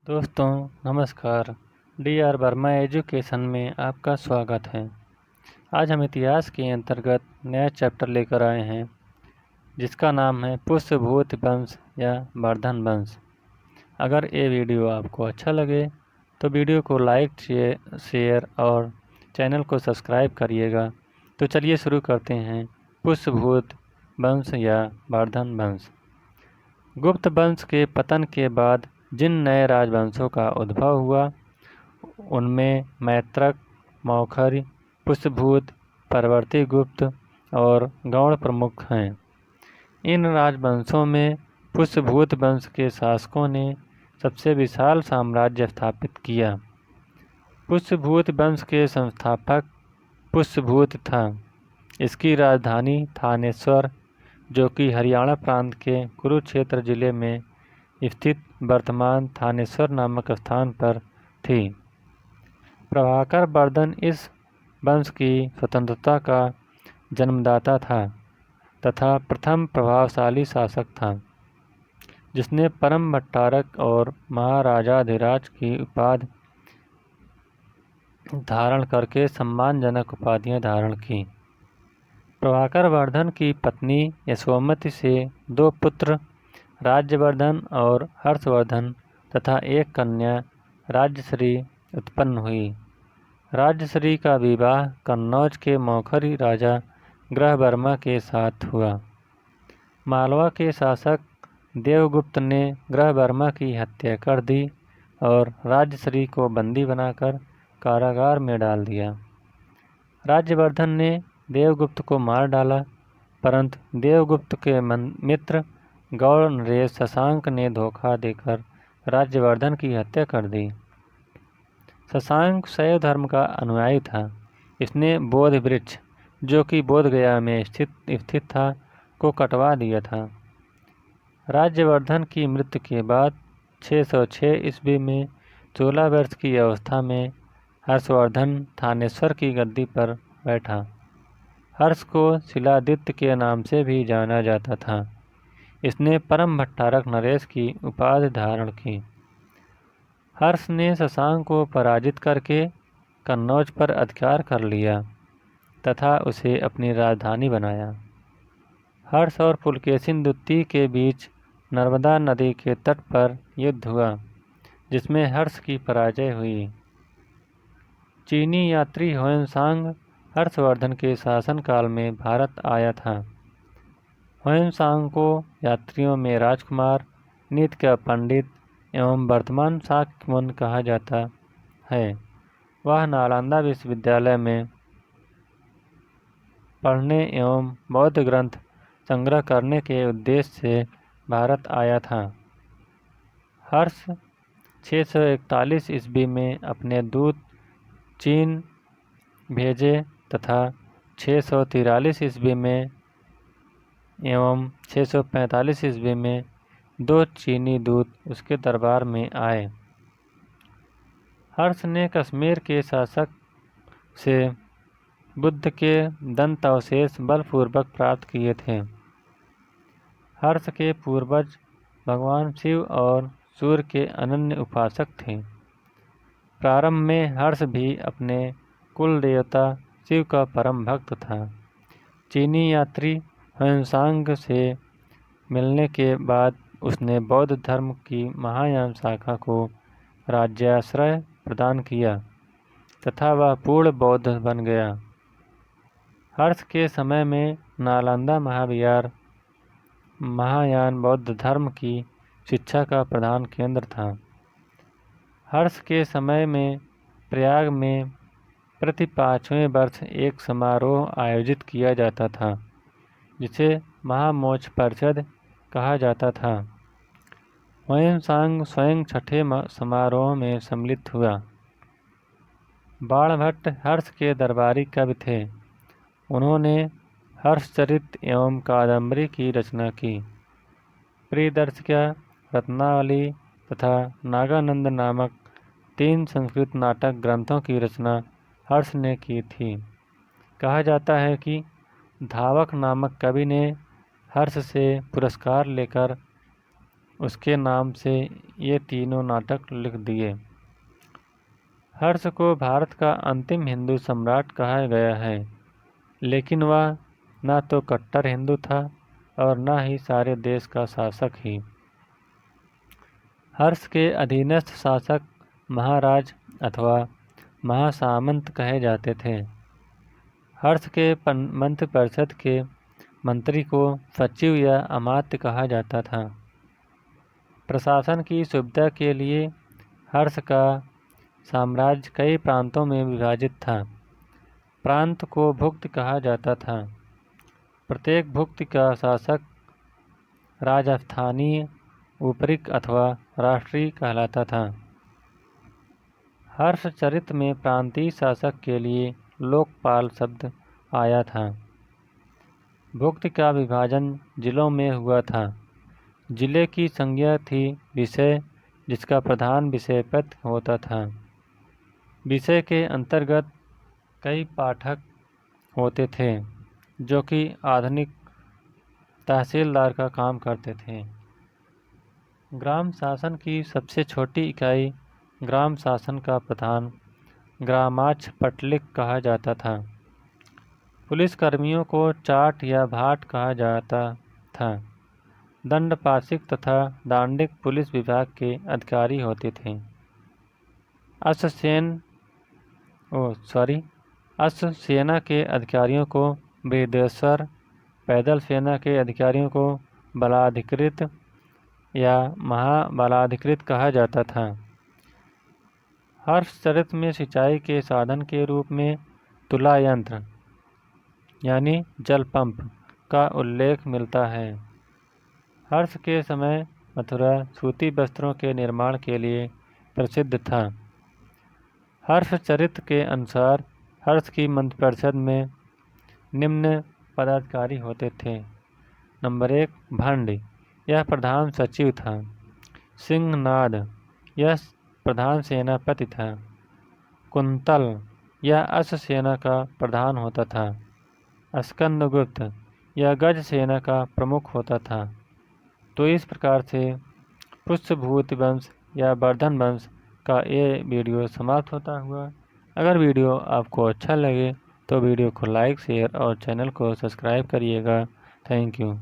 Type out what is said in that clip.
दोस्तों नमस्कार। DR. Verma education में आपका स्वागत है। आज हम इतिहास के अंतर्गत नया चैप्टर लेकर आए हैं जिसका नाम है पुष्यभूत वंश या वर्धन वंश। अगर ये वीडियो आपको अच्छा लगे तो वीडियो को लाइक शेयर और चैनल को सब्सक्राइब करिएगा। तो चलिए शुरू करते हैं। पुष्यभूत वंश या वर्धन वंश। गुप्त वंश के पतन के बाद जिन नए राजवंशों का उद्भव हुआ उनमें मैत्रक, मौखर्य, पुष्यभूत, परवर्ती गुप्त और गौड़ प्रमुख हैं। इन राजवंशों में पुष्यभूत वंश के शासकों ने सबसे विशाल साम्राज्य स्थापित किया। पुष्यभूत वंश के संस्थापक पुष्यभूत था। इसकी राजधानी थानेश्वर, जो कि हरियाणा प्रांत के कुरुक्षेत्र जिले में स्थित वर्तमान थानेश्वर नामक स्थान पर थी। प्रभाकर वर्धन इस वंश की स्वतंत्रता का जन्मदाता था तथा प्रथम प्रभावशाली शासक था जिसने परम भट्टारक और महाराजाधिराज की उपाधि धारण करके सम्मानजनक उपाधियां धारण की। प्रभाकर वर्धन की पत्नी यशोमती से 2 पुत्र राज्यवर्धन और हर्षवर्धन तथा एक कन्या राजश्री उत्पन्न हुई। राजश्री का विवाह कन्नौज के मौखरी राजा ग्रहवर्मा के साथ हुआ। मालवा के शासक देवगुप्त ने ग्रहवर्मा की हत्या कर दी और राजश्री को बंदी बनाकर कारागार में डाल दिया। राज्यवर्धन ने देवगुप्त को मार डाला, परंतु देवगुप्त के मित्र गौड़ नरेश शशांक ने धोखा देकर राज्यवर्धन की हत्या कर दी। शशांक शैव धर्म का अनुयायी था। इसने बोध वृक्ष, जो कि बोधगया में स्थित था, को कटवा दिया था। राज्यवर्धन की मृत्यु के बाद 606 ईस्वी में 16 वर्ष की अवस्था में हर्षवर्धन थानेश्वर की गद्दी पर बैठा। हर्ष को शिलादित्य के नाम से भी जाना जाता था। इसने परम भट्टारक नरेश की उपाधि धारण की। हर्ष ने शशांक को पराजित करके कन्नौज पर अधिकार कर लिया तथा उसे अपनी राजधानी बनाया। हर्ष और पुलकेशिन द्वितीय के बीच नर्मदा नदी के तट पर युद्ध हुआ जिसमें हर्ष की पराजय हुई। चीनी यात्री ह्वेनसांग हर्षवर्धन के शासनकाल में भारत आया था। ह्वेनसांग को यात्रियों में राजकुमार, नीति का पंडित एवं वर्तमान शाक्य मुनि कहा जाता है। वह नालंदा विश्वविद्यालय में पढ़ने एवं बौद्ध ग्रंथ संग्रह करने के उद्देश्य से भारत आया था। हर्ष 641 ईस्वी में अपने दूत चीन भेजे तथा 643 ईस्वी में एवं 645 ईस्वी में 2 चीनी दूत उसके दरबार में आए। हर्ष ने कश्मीर के शासक से बुद्ध के दंत अवशेष बलपूर्वक प्राप्त किए थे। हर्ष के पूर्वज भगवान शिव और सूर्य के अनन्य उपासक थे। प्रारंभ में हर्ष भी अपने कुल देवता शिव का परम भक्त था। चीनी यात्री ह्वेनसांग से मिलने के बाद उसने बौद्ध धर्म की महायान शाखा को राज्याश्रय प्रदान किया तथा वह पूर्ण बौद्ध बन गया। हर्ष के समय में नालंदा महाविहार महायान बौद्ध धर्म की शिक्षा का प्रधान केंद्र था। हर्ष के समय में प्रयाग में प्रति 5वें वर्ष एक समारोह आयोजित किया जाता था जिसे महामोक्ष परिषद कहा जाता था। ह्वेनसांग स्वयं छठे समारोह में सम्मिलित हुआ। बाणभट्ट हर्ष के दरबारी कवि थे। उन्होंने हर्षचरित एवं कादंबरी की रचना की। प्रियदर्शिका, रत्नावली तथा नागानंद नामक 3 संस्कृत नाटक ग्रंथों की रचना हर्ष ने की थी। कहा जाता है कि धावक नामक कवि ने हर्ष से पुरस्कार लेकर उसके नाम से ये तीनों नाटक लिख दिए। हर्ष को भारत का अंतिम हिंदू सम्राट कहा गया है, लेकिन वह न तो कट्टर हिंदू था और न ही सारे देश का शासक ही। हर्ष के अधीनस्थ शासक महाराज अथवा महासामंत कहे जाते थे। हर्ष के मंत्रिपरिषद के मंत्री को सचिव या अमात्य कहा जाता था। प्रशासन की सुविधा के लिए हर्ष का साम्राज्य कई प्रांतों में विभाजित था। प्रांत को भुक्त कहा जाता था। प्रत्येक भुक्त का शासक राजस्थानीय, ऊपरिक अथवा राष्ट्रीय कहलाता था। हर्षचरित में प्रांतीय शासक के लिए लोकपाल शब्द आया था। भुक्त का विभाजन जिलों में हुआ था। जिले की संज्ञा थी विषय, जिसका प्रधान विषय पद होता था। विषय के अंतर्गत कई पाठक होते थे, जो कि आधुनिक तहसीलदार का काम करते थे। ग्राम शासन की सबसे छोटी इकाई ग्राम शासन का प्रधान ग्रामाध्यक्ष पटलिक कहा जाता था। पुलिस कर्मियों को चाट या भाट कहा जाता था। दंडपाशिक तथा दांडिक पुलिस विभाग के अधिकारी होते थे। अश्व सेना के अधिकारियों को वृद्धेश्वर, पैदल सेना के अधिकारियों को बलाधिकृत या महाबलाधिकृत कहा जाता था। हर्षचरित में सिंचाई के साधन के रूप में तुला यंत्र यानी जल पंप का उल्लेख मिलता है। हर्ष के समय मथुरा सूती वस्त्रों के निर्माण के लिए प्रसिद्ध था। हर्षचरित के अनुसार हर्ष की मंत्रिपरिषद में निम्न पदाधिकारी होते थे। नंबर 1 भंड, यह प्रधान सचिव था। सिंहनाद, यह प्रधान सेनापति था। कुंतल, यह अश्व सेना का प्रधान होता था। स्कंदगुप्त, यह गज सेना का प्रमुख होता था। तो इस प्रकार से पुष्यभूति वंश या वर्धन वंश का ये वीडियो समाप्त होता हुआ। अगर वीडियो आपको अच्छा लगे तो वीडियो को लाइक, शेयर और चैनल को सब्सक्राइब करिएगा। Thank you.